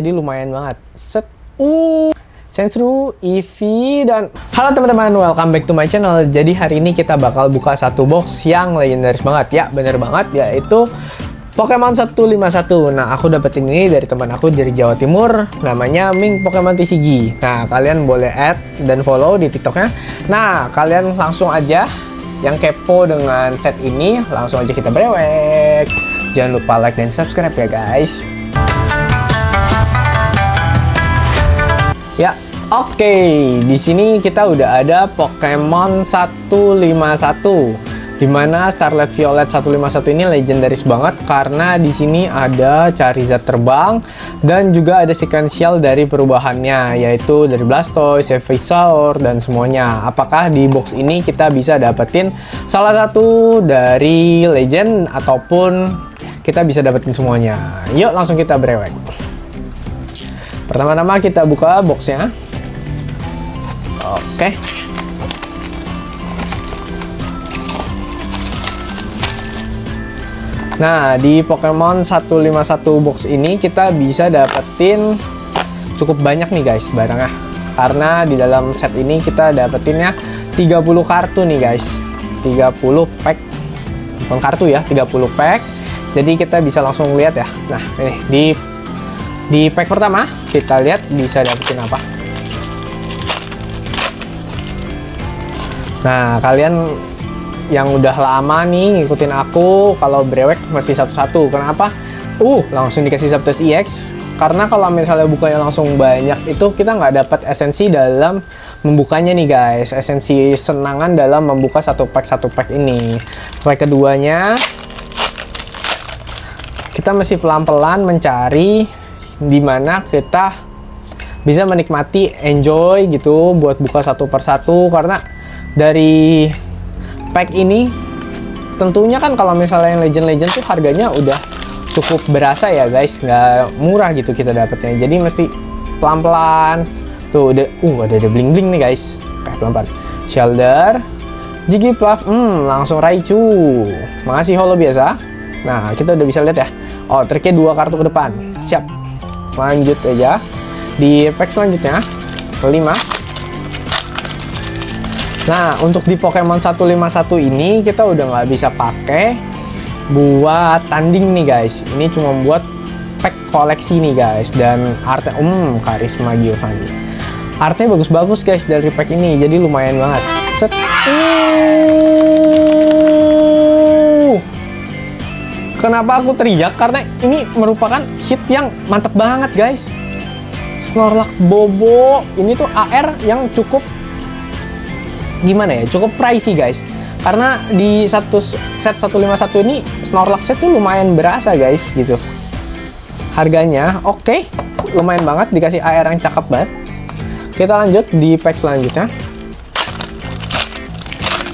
Jadi lumayan banget. Set. Sensru, Eevee, dan halo teman-teman, welcome back to my channel. Jadi hari ini kita bakal buka satu box yang legendaris banget. Ya, bener banget, yaitu Pokemon 151. Nah, aku dapetin ini dari teman aku dari Jawa Timur, namanya Ming Pokemon TCG. Nah, kalian boleh add dan follow di TikToknya. Nah, kalian langsung aja yang kepo dengan set ini, langsung aja kita brewek. Jangan lupa like dan subscribe ya guys. Ya, oke. Di sini kita udah ada Pokemon 151. Dimana Starlight Violet 151 ini legendaris banget karena di sini ada Charizard terbang dan juga ada sequential dari perubahannya, yaitu dari Blastoise, Ivysaur, dan semuanya. Apakah di box ini kita bisa dapetin salah satu dari legend ataupun kita bisa dapetin semuanya? Yuk langsung kita brewek. Pertama-tama kita buka boxnya. Oke. Nah, di Pokemon 151 box ini kita bisa dapetin cukup banyak nih guys barangnya. Karena di dalam set ini kita dapetinnya 30 kartu nih guys. 30 pack. Bukan kartu ya, 30 pack. Jadi kita bisa langsung lihat ya. Nah, ini di pack pertama kita lihat bisa dapetin apa. Nah, kalian yang udah lama nih ngikutin aku, kalau brewek masih satu-satu. Kenapa? Langsung dikasih Zapdos EX. Karena kalau misalnya bukanya langsung banyak, itu kita nggak dapat esensi dalam membukanya nih guys. Esensi senangan dalam membuka satu pack ini. Pack keduanya kita masih pelan-pelan mencari dimana kita bisa menikmati, enjoy gitu buat buka satu persatu. Karena dari pack ini tentunya kan kalau misalnya yang legend tuh harganya udah cukup berasa ya guys, nggak murah gitu kita dapetnya. Jadi mesti pelan-pelan. Tuh ada bling-bling nih guys. Oke, pelan-pelan. Shellder, Jigglypuff, langsung Raichu. Makasih holo biasa. Nah, kita udah bisa lihat ya. Triknya 2 kartu ke depan. Siap. Lanjut aja di pack selanjutnya 5. Nah, untuk di Pokemon 151 ini kita udah nggak bisa pakai buat tanding nih guys. Ini cuma buat pack koleksi nih guys. Dan artnya Karisma Giovanni, artnya bagus-bagus guys dari pack ini, jadi lumayan banget. Set. Kenapa aku teriak? Karena ini merupakan hit yang mantep banget guys. Snorlax Bobo ini tuh AR yang cukup gimana ya, cukup pricey guys. Karena di set 151 ini Snorlax tuh lumayan berasa guys gitu. Harganya oke, lumayan banget, dikasih AR yang cakep banget. Kita lanjut di pack selanjutnya.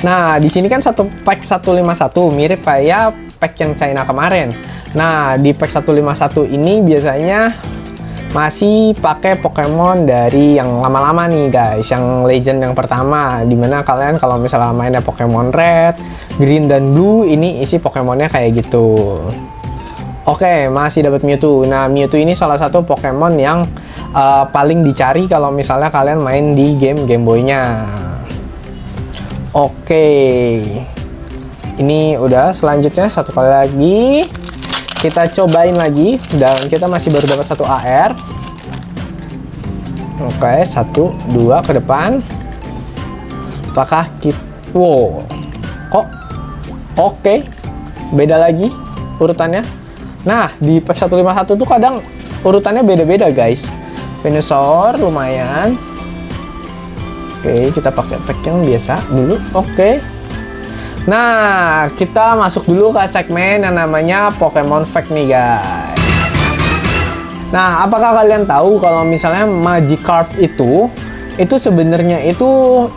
Nah, di sini kan satu pack 151 mirip kayak pack yang China kemarin. Nah, di pack 151 ini biasanya masih pakai Pokemon dari yang lama-lama nih guys, yang legend yang pertama, dimana kalian kalau misalnya mainnya Pokemon Red, Green, dan Blue, ini isi Pokemonnya kayak gitu. Oke, masih dapat Mewtwo. Nah, Mewtwo ini salah satu Pokemon yang paling dicari kalau misalnya kalian main di Game Boy-nya. Oke, ini udah. Selanjutnya satu kali lagi kita cobain lagi, dan kita masih baru dapat 1 AR. Oke, 1, 2 ke depan. Apakah kita kok oke, beda lagi urutannya. Nah, di pack 151 tuh kadang urutannya beda-beda guys. Venusaur lumayan. Oke, kita pakai pack yang biasa dulu. Oke. Nah, kita masuk dulu ke segmen yang namanya Pokemon Fact nih guys. Nah, apakah kalian tahu kalau misalnya Magikarp itu sebenarnya itu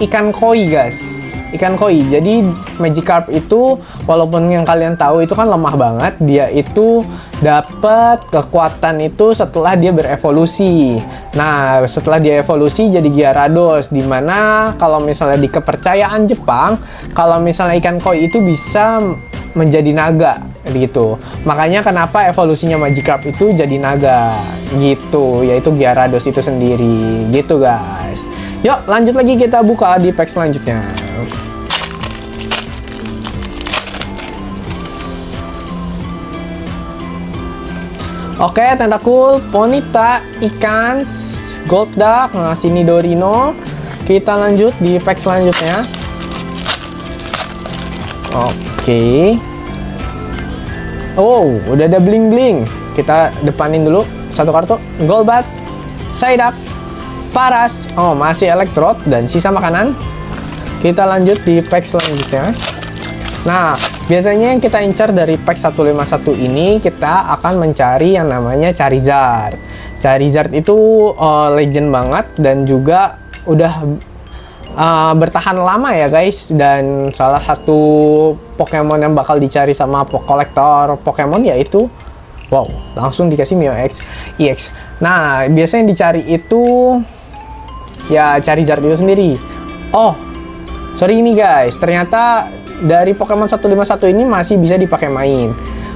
ikan koi guys. ikan koi. Jadi Magikarp itu walaupun yang kalian tahu itu kan lemah banget, dia itu dapat kekuatan itu setelah dia berevolusi. Nah, setelah dia evolusi jadi Gyarados, dimana kalau misalnya di kepercayaan Jepang, kalau misalnya ikan koi itu bisa menjadi naga gitu. Makanya kenapa evolusinya Magikarp itu jadi naga gitu, yaitu Gyarados itu sendiri gitu guys. Yuk lanjut lagi, kita buka di pack selanjutnya. Oke, Tentacool, Ponyta, ikan, Golduck, nah sini Dorino. Kita lanjut di pack selanjutnya. Oke. Oh, udah ada bling-bling. Kita depanin dulu satu kartu. Golbat, Psyduck, Paras. Oh, masih Electrode dan sisa makanan. Kita lanjut di pack selanjutnya. Nah, biasanya yang kita incar dari pack 151 ini, kita akan mencari yang namanya Charizard. Charizard itu legend banget dan juga udah bertahan lama ya guys, dan salah satu Pokemon yang bakal dicari sama kolektor Pokemon yaitu, wow, langsung dikasih Mio X EX. Nah, biasanya yang dicari itu ya Charizard itu sendiri. Oh, sorry ini guys, ternyata dari Pokemon 151 ini masih bisa dipakai main.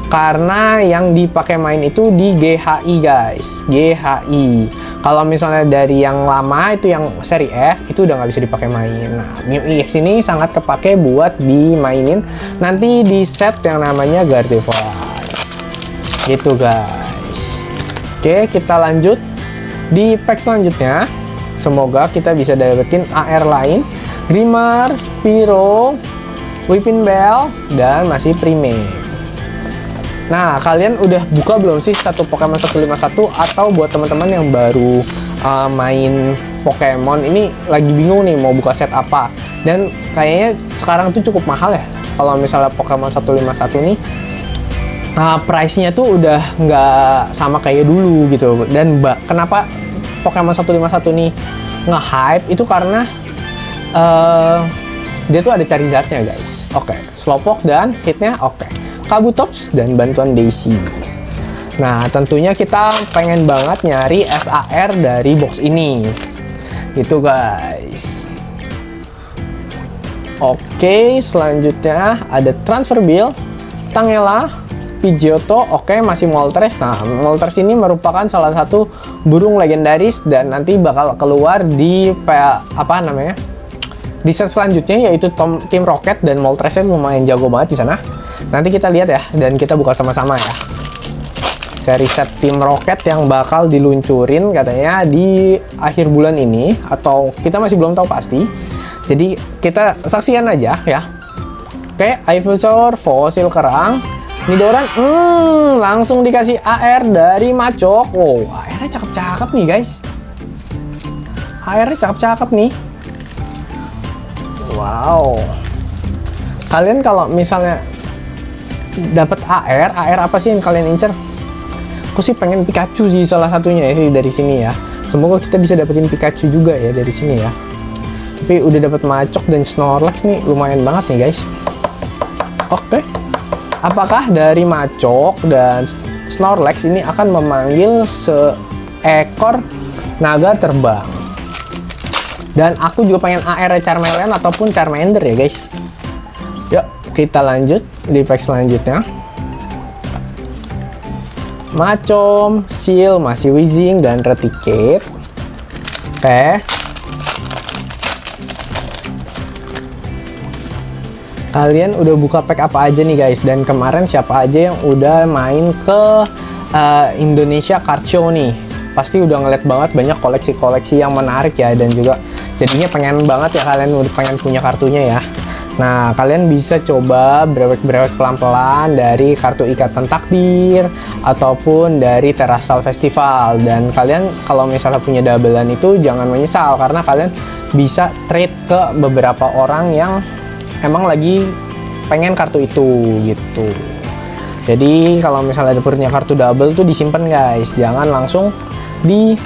Karena yang dipakai main itu di GHI guys, GHI. Kalau misalnya dari yang lama itu yang seri F itu udah nggak bisa dipakai main. Nah, Mio EX ini sangat kepake buat dimainin nanti di set yang namanya Gardevoir. Gitu guys. Oke, kita lanjut di pack selanjutnya. Semoga kita bisa dapetin AR lain, Grimmar, Spearow, Weepinbell, dan masih Primeape. Nah, kalian udah buka belum sih satu Pokemon 151? Atau buat teman-teman yang baru main Pokemon ini lagi bingung nih mau buka set apa? Dan kayaknya sekarang tuh cukup mahal ya. Kalau misalnya Pokemon 151 nih, price-nya tuh udah nggak sama kayak dulu gitu. Dan kenapa Pokemon 151 nih nge-hype? Itu karena dia tuh ada Charizard-nya guys. Oke, Slowpoke dan hitnya oke. Kabutops dan bantuan Daisy. Nah, tentunya kita pengen banget nyari SAR dari box ini. Gitu guys. Oke, selanjutnya ada Transfer Bill, Tangela, Pidgeotto, oke masih Moltres. Nah, Moltres ini merupakan salah satu burung legendaris dan nanti bakal keluar di di set selanjutnya, yaitu Team Rocket, dan Moltresnya lumayan jago banget di sana. Nanti kita lihat ya, dan kita buka sama-sama ya. Seri set Team Rocket yang bakal diluncurin katanya di akhir bulan ini, atau kita masih belum tahu pasti. Jadi kita saksikan aja ya. Oke, Ivysaur, fosil kerang, Nidoran, langsung dikasih AR dari Machop. Wow, AR-nya cakep-cakep nih guys. AR-nya cakep-cakep nih. Wow. Kalian kalau misalnya dapat AR apa sih yang kalian incer? Aku sih pengen Pikachu sih salah satunya ya sih dari sini ya. Semoga kita bisa dapetin Pikachu juga ya dari sini ya. Tapi udah dapat Machop dan Snorlax nih, lumayan banget nih guys. Oke. Apakah dari Machop dan Snorlax ini akan memanggil seekor naga terbang? Dan aku juga pengen AR Charmeleon ataupun Charmander ya guys. Yuk, kita lanjut di pack selanjutnya. Macom, Seal, masih Weezing, dan Raticate. Oke. Kalian udah buka pack apa aja nih guys? Dan kemarin siapa aja yang udah main ke Indonesia Card Show nih? Pasti udah ngeliat banget banyak koleksi-koleksi yang menarik ya, dan juga jadinya pengen banget ya kalian udah pengen punya kartunya ya. Nah, kalian bisa coba brewek-brewek pelan-pelan dari kartu Ikatan Takdir ataupun dari Terastal Festival. Dan kalian kalau misalnya punya doublean itu jangan menyesal, karena kalian bisa trade ke beberapa orang yang emang lagi pengen kartu itu gitu. Jadi kalau misalnya punya kartu double tuh disimpan guys, jangan langsung dibuang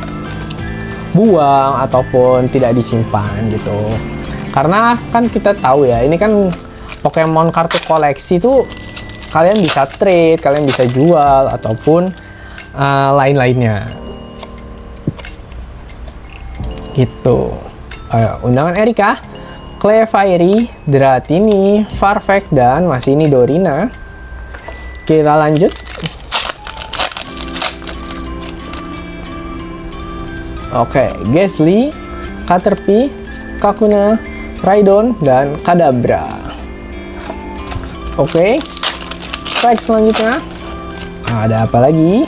ataupun tidak disimpan gitu. Karena kan kita tahu ya, ini kan Pokemon kartu koleksi tuh kalian bisa trade, kalian bisa jual ataupun lain-lainnya. Gitu. Undangan Erika, Clefairy, Dratini, Farfetch, dan masih ini Dorina. Kita lanjut. Oke, Gastly, Caterpie, Kakuna, Raidon, dan Kadabra. Oke, pack selanjutnya ada apa lagi?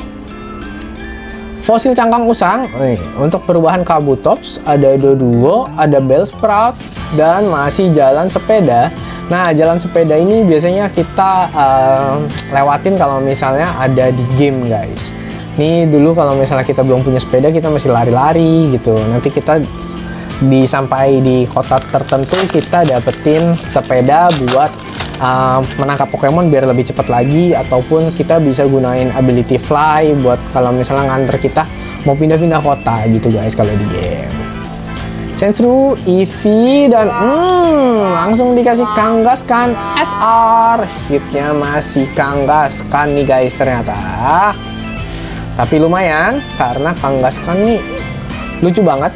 Fosil cangkang usang. Untuk perubahan Kabutops ada Doduo, ada Bellsprout, dan masih jalan sepeda. Nah, jalan sepeda ini biasanya kita lewatin kalau misalnya ada di game, guys. Ini dulu kalau misalnya kita belum punya sepeda, kita masih lari-lari gitu. Nanti kita sampai di kota tertentu, kita dapetin sepeda buat menangkap Pokemon biar lebih cepat lagi, ataupun kita bisa gunain ability fly buat kalau misalnya nganter kita mau pindah-pindah kota gitu, guys, kalau di game. Sensru, Eevee, dan langsung dikasih Kangaskhan SR. Hitnya masih Kangaskhan nih, guys, ternyata. Tapi lumayan, karena Kangaskhan nih lucu banget.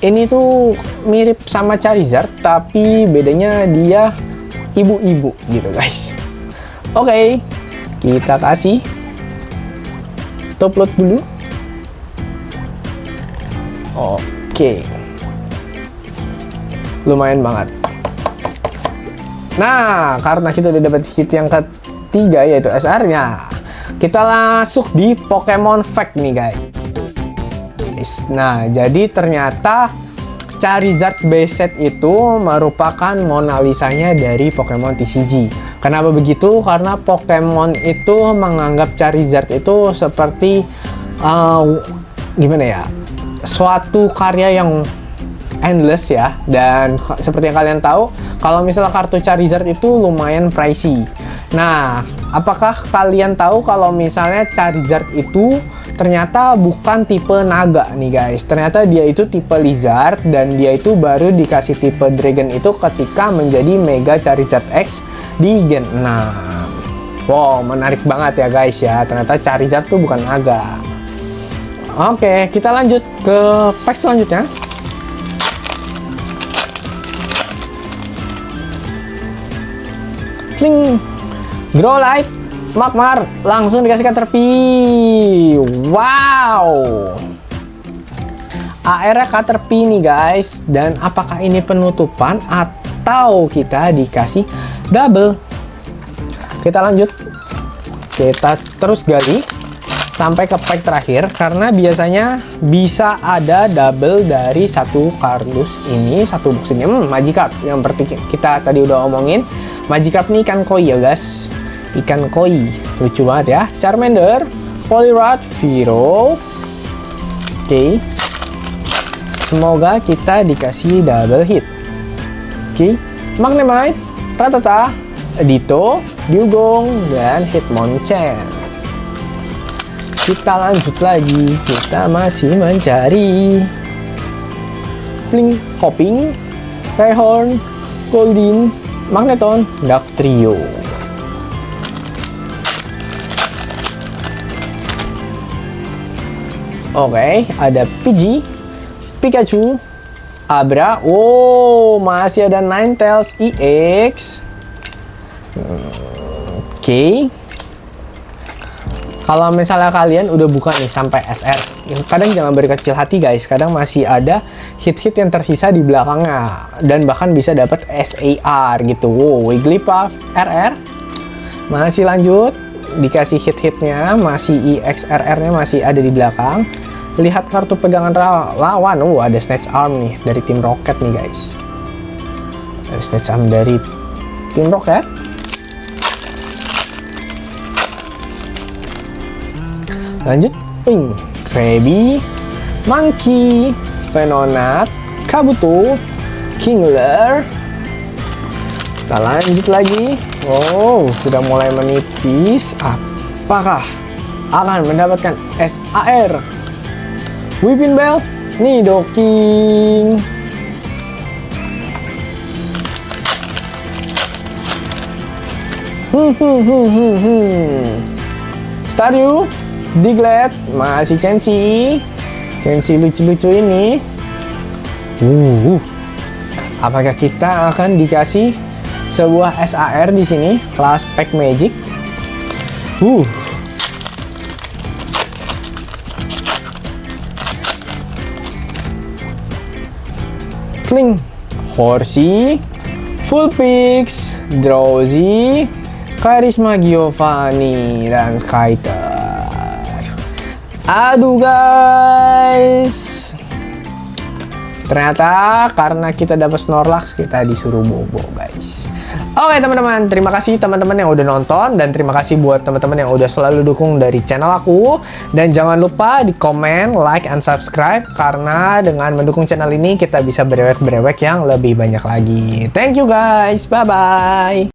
Ini tuh mirip sama Charizard, tapi bedanya dia ibu-ibu gitu, guys. Oke, kita kasih top load dulu. Oke, lumayan banget. Nah, karena kita udah dapat hit yang ketiga yaitu SR-nya, kita masuk di Pokemon Fact nih, guys. Nah, jadi ternyata Charizard base set itu merupakan Mona Lisa-nya dari Pokemon TCG. Kenapa begitu? Karena Pokemon itu menganggap Charizard itu seperti gimana ya? Suatu karya yang endless ya. Dan seperti yang kalian tahu, kalau misalnya kartu Charizard itu lumayan pricey. Nah, apakah kalian tahu kalau misalnya Charizard itu ternyata bukan tipe naga nih, guys. Ternyata dia itu tipe lizard, dan dia itu baru dikasih tipe dragon itu ketika menjadi Mega Charizard X di Gen 6. Wow, menarik banget ya, guys ya. Ternyata Charizard tuh bukan naga. Oke, kita lanjut ke pack selanjutnya. Kling, Growlithe, Magmar, langsung dikasih Caterpie. Wow, AR-nya Caterpie nih, guys. Dan apakah ini penutupan atau kita dikasih double? Kita lanjut, kita terus gali sampai ke pack terakhir, karena biasanya bisa ada double dari satu kardus ini, satu box ini. Magikarp yang seperti kita tadi udah omongin. Magikarp nih ikan koi ya, guys. Ikan koi, lucu banget ya. Charmander, Poliwrath, Viro. Oke, semoga kita dikasih double hit. Oke, Magnemite, Rattata, Ditto, Dewgong, dan Hitmonchan. Kita lanjut lagi, kita masih mencari Blink, Hopping, Rhyhorn, Goldeen, Magneton, Dugtrio. Oke, ada Pidgey, Pikachu, Abra. Wow, masih ada Ninetales EX. Oke. Kalau misalnya kalian udah buka nih sampai SR, kadang jangan berkecil hati, guys. Kadang masih ada hit-hit yang tersisa di belakangnya, dan bahkan bisa dapat SAR gitu. Wow, Wigglypuff RR. Masih lanjut, dikasih hit-hitnya, masih EXRR-nya masih ada di belakang. Lihat kartu pegangan lawan. Ada Snatch Arm nih dari tim Rocket nih, guys. Ada Snatch Arm dari tim Rocket. Lanjut, Krabby, Monkey, Venonat, Kabuto, Kingler. Kita lanjut lagi. Oh, sudah mulai menipis. Apakah akan mendapatkan SAR? Weepinbell, Nidoking. Staryu, Diglett, masih Chansey lucu-lucu ini. Apakah kita akan dikasih sebuah SAR di sini? Last Pack Magic. Kling, Horsey, Vulpix, Drowsy, Karisma Giovanni, dan Skyter. Aduh guys, ternyata karena kita dapat Snorlax kita disuruh bobo guys. Oke teman-teman, terima kasih teman-teman yang udah nonton, dan terima kasih buat teman-teman yang udah selalu dukung dari channel aku. Dan jangan lupa di komen, like, and subscribe, karena dengan mendukung channel ini kita bisa berewek-berewek yang lebih banyak lagi. Thank you guys, bye-bye.